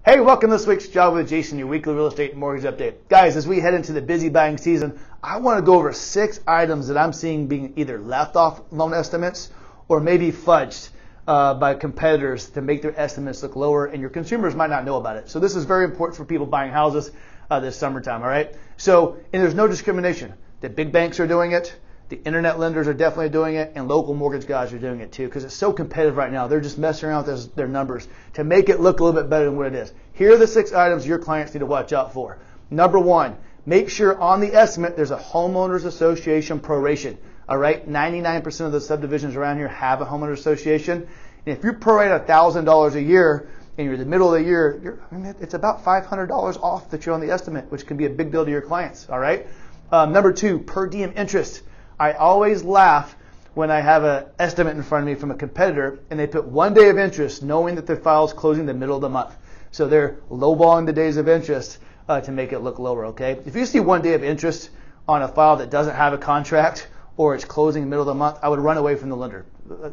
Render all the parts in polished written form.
Hey, welcome to this week's Job with Jason, your weekly real estate and mortgage update. Guys, as we head into the busy buying season, I want to go over 6 items that I'm seeing being either left off loan estimates or maybe fudged by competitors to make their estimates look lower, and your consumers might not know about it. So this is very important for people buying houses this summertime, all right? So, and there's no discrimination. The big banks are doing it. The internet lenders are definitely doing it, and local mortgage guys are doing it too, because it's so competitive right now. They're just messing around with their numbers to make it look a little bit better than what it is. Here are the 6 items your clients need to watch out for. Number 1, make sure on the estimate there's a homeowners association proration. All right, 99% of the subdivisions around here have a homeowners association, and if you prorate $1,000 a year and you're in the middle of the year, it's about $500 off that you're on the estimate, which can be a big deal to your clients. All right. Number 2, per diem interest. I always laugh when I have an estimate in front of me from a competitor and they put 1 day of interest knowing that their file is closing the middle of the month. So they're lowballing the days of interest to make it look lower, okay? If you see 1 day of interest on a file that doesn't have a contract or it's closing in the middle of the month, I would run away from the lender.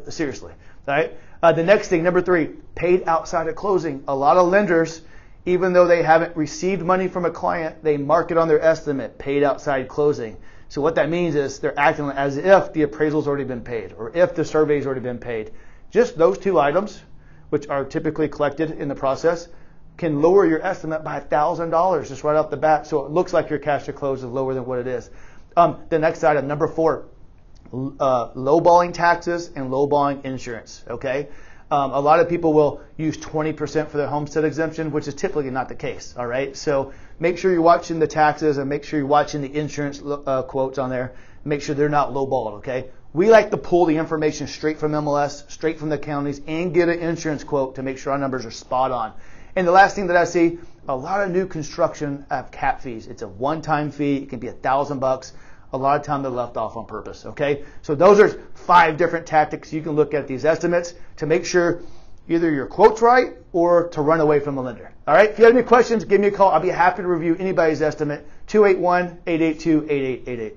Seriously, all right? The next thing, number 3, paid outside of closing. A lot of lenders, even though they haven't received money from a client, they mark it on their estimate, paid outside closing. So what that means is they're acting as if the appraisal's already been paid or if the survey's already been paid. Just those 2 items, which are typically collected in the process, can lower your estimate by $1,000 just right off the bat. So it looks like your cash to close is lower than what it is. The next item, number 4, lowballing taxes and lowballing insurance. Okay. A lot of people will use 20% for their homestead exemption, which is typically not the case. All right. So make sure you're watching the taxes and make sure you're watching the insurance quotes on there. Make sure they're not lowballed. Okay. We like to pull the information straight from MLS, straight from the counties, and get an insurance quote to make sure our numbers are spot on. And the last thing that I see, a lot of new construction have cap fees. It's a one-time fee. It can be $1,000. A lot of time they're left off on purpose, okay? So those are 5 different tactics you can look at these estimates to make sure either your quote's right or to run away from the lender. All right, if you have any questions, give me a call. I'll be happy to review anybody's estimate, 281-882-8888.